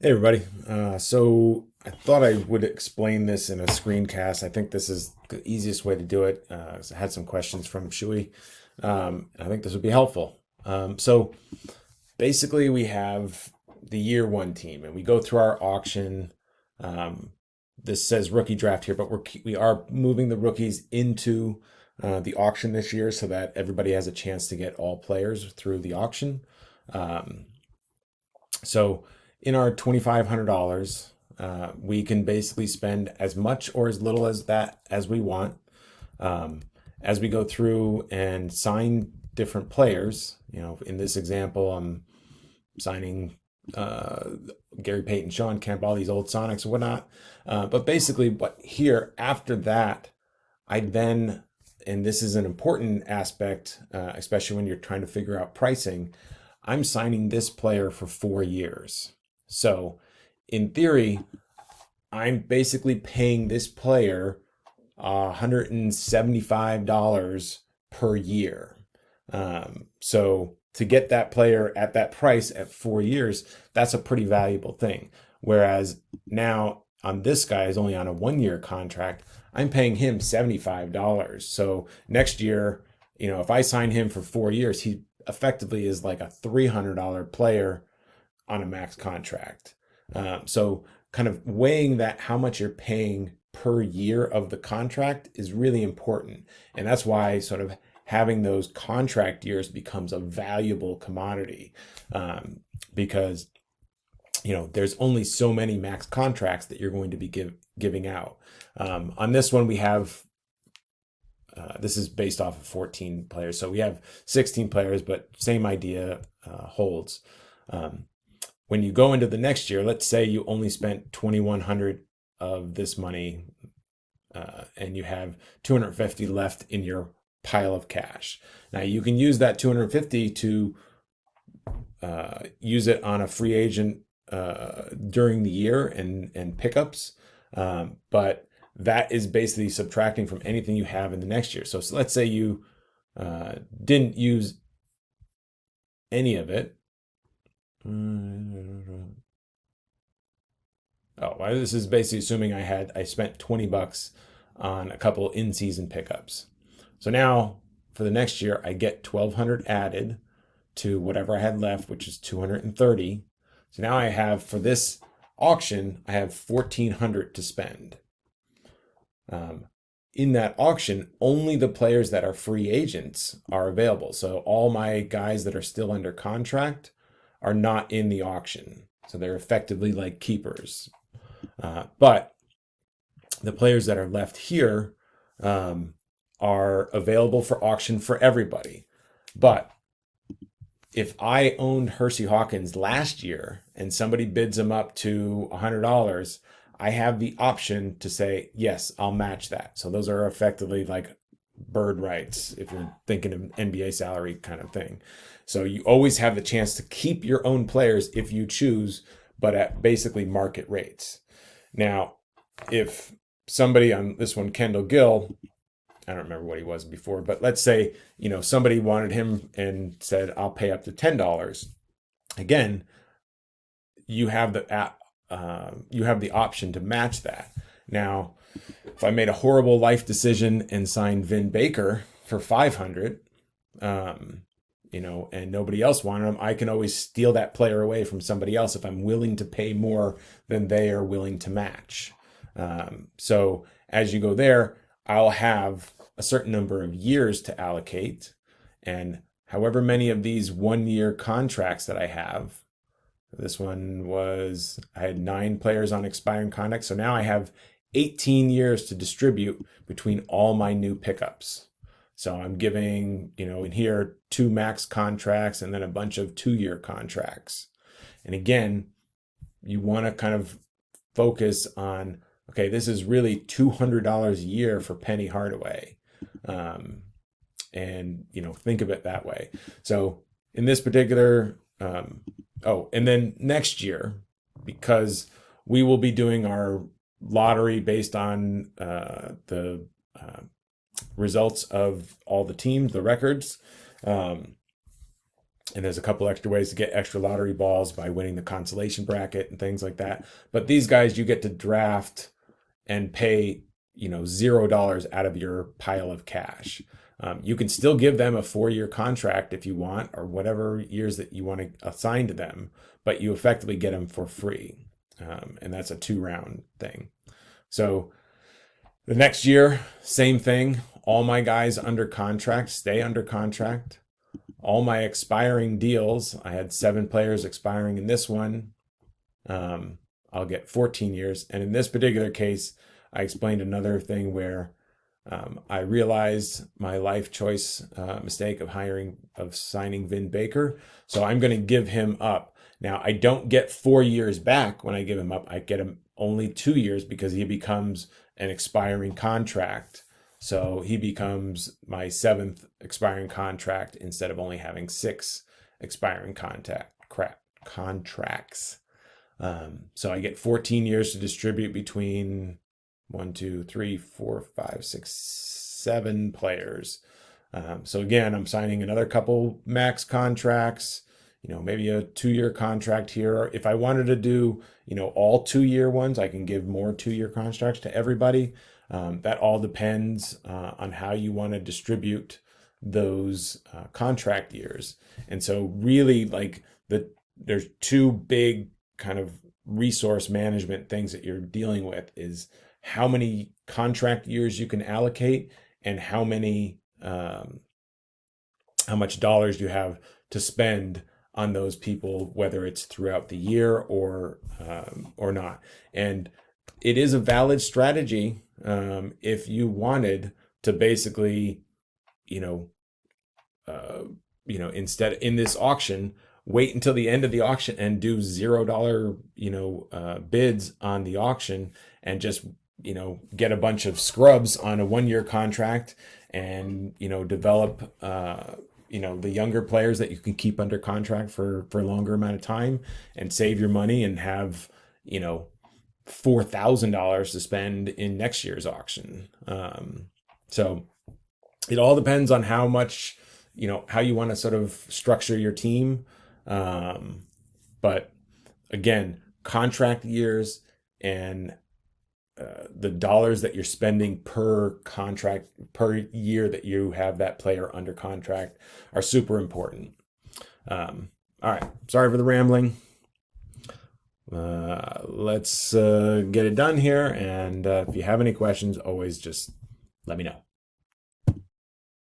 Hey everybody. So I thought I would explain this in a screencast. I think this is the easiest way to do it. 'Cause I had some questions from Shui. I think this would be helpful. So basically, we have the year one team, and we go through our auction. Um, this says rookie draft here, but we are moving the rookies into the auction this year so that everybody has a chance to get all players through the auction. Um, so in our $2,500, we can basically spend as much or as little as that as we want. Um, as we go through and sign different players, in this example, I'm signing uh, Gary Payton, Sean Kemp, all these old Sonics and whatnot. But basically, but here after that, I then, and this is an important aspect, especially when you're trying to figure out pricing, I'm signing this player for 4 years. So, in theory, I'm basically paying this player $175 per year. So, to get that player at that price at 4 years, that's a pretty valuable thing. Whereas now on this guy is only on a 1 year contract, I'm paying him $75. So next year, if I sign him for 4 years, he effectively is like a $300 player on a max contract. So kind of weighing that how much you're paying per year of the contract is really important. And that's why sort of having those contract years becomes a valuable commodity, because there's only so many max contracts that you're going to be giving out. On this one, we have this is based off of 14 players, so we have 16 players, but same idea holds. Um, when you go into the next year, let's say you only spent 2,100 of this money, and you have 250 left in your pile of cash. Now you can use that 250 to use it on a free agent during the year and pickups, but that is basically subtracting from anything you have in the next year. So let's say you didn't use any of it. Oh, well, this is basically assuming I spent $20 on a couple in-season pickups. So now for the next year, I get 1,200 added to whatever I had left, which is 230. So now I have, for this auction, I have 1,400 to spend. In that auction, only the players that are free agents are available. So all my guys that are still under contract are not in the auction. So they're effectively like keepers. But the players that are left here are available for auction for everybody. But if I owned Hersey Hawkins last year and somebody bids him up to $100, I have the option to say, yes, I'll match that. So those are effectively like bird rights if you're thinking of NBA salary kind of thing. So you always have the chance to keep your own players if you choose, but at basically market rates. Now, if somebody on this one, Kendall Gill, I don't remember what he was before, but let's say, somebody wanted him and said, I'll pay up to $10. Again, you have the option to match that. Now, if I made a horrible life decision and signed Vin Baker for 500, and nobody else wanted him, I can always steal that player away from somebody else if I'm willing to pay more than they are willing to match. So as you go there, I'll have a certain number of years to allocate, and however many of these 1 year contracts that I have. This one I had 9 players on expiring contracts. So now I have 18 years to distribute between all my new pickups. So I'm giving, in here, 2 max contracts and then a bunch of 2 year contracts. And again, you want to kind of focus on, okay, this is really $200 a year for Penny Hardaway. And, think of it that way. So in this particular, and then next year, because we will be doing our lottery based on the results of all the teams, the records. And there's a couple extra ways to get extra lottery balls by winning the consolation bracket and things like that. But these guys you get to draft and pay, $0 out of your pile of cash. You can still give them a 4-year contract if you want, or whatever years that you want to assign to them, but you effectively get them for free. And that's a 2-round thing. So the next year, same thing. All my guys under contract stay under contract. All my expiring deals, I had 7 players expiring in this one. I'll get 14 years. And in this particular case, I explained another thing where I realized my life choice mistake of signing Vin Baker. So I'm going to give him up. Now, I don't get 4 years back when I give him up. I get him only 2 years because he becomes an expiring contract. So he becomes my 7th expiring contract instead of only having 6 expiring contracts. So I get 14 years to distribute between 1, 2, 3, 4, 5, 6, 7 players. So again, I'm signing another couple max contracts, maybe a 2-year contract here. If I wanted to do, all 2-year ones, I can give more 2-year contracts to everybody. That all depends on how you want to distribute those contract years. And so really there's 2 big kind of resource management things that you're dealing with is how many contract years you can allocate and how much dollars you have to spend on those people, whether it's throughout the year or not. And it is a valid strategy if you wanted to basically, instead in this auction, wait until the end of the auction and do $0, bids on the auction and just, get a bunch of scrubs on a 1-year contract and, develop, the younger players that you can keep under contract for a longer amount of time and save your money and have, $4,000 to spend in next year's auction. So it all depends on how much, how you want to sort of structure your team. But again, contract years and the dollars that you're spending per contract per year that you have that player under contract are super important. All right. Sorry for the rambling. Let's get it done here. And if you have any questions, always just let me know.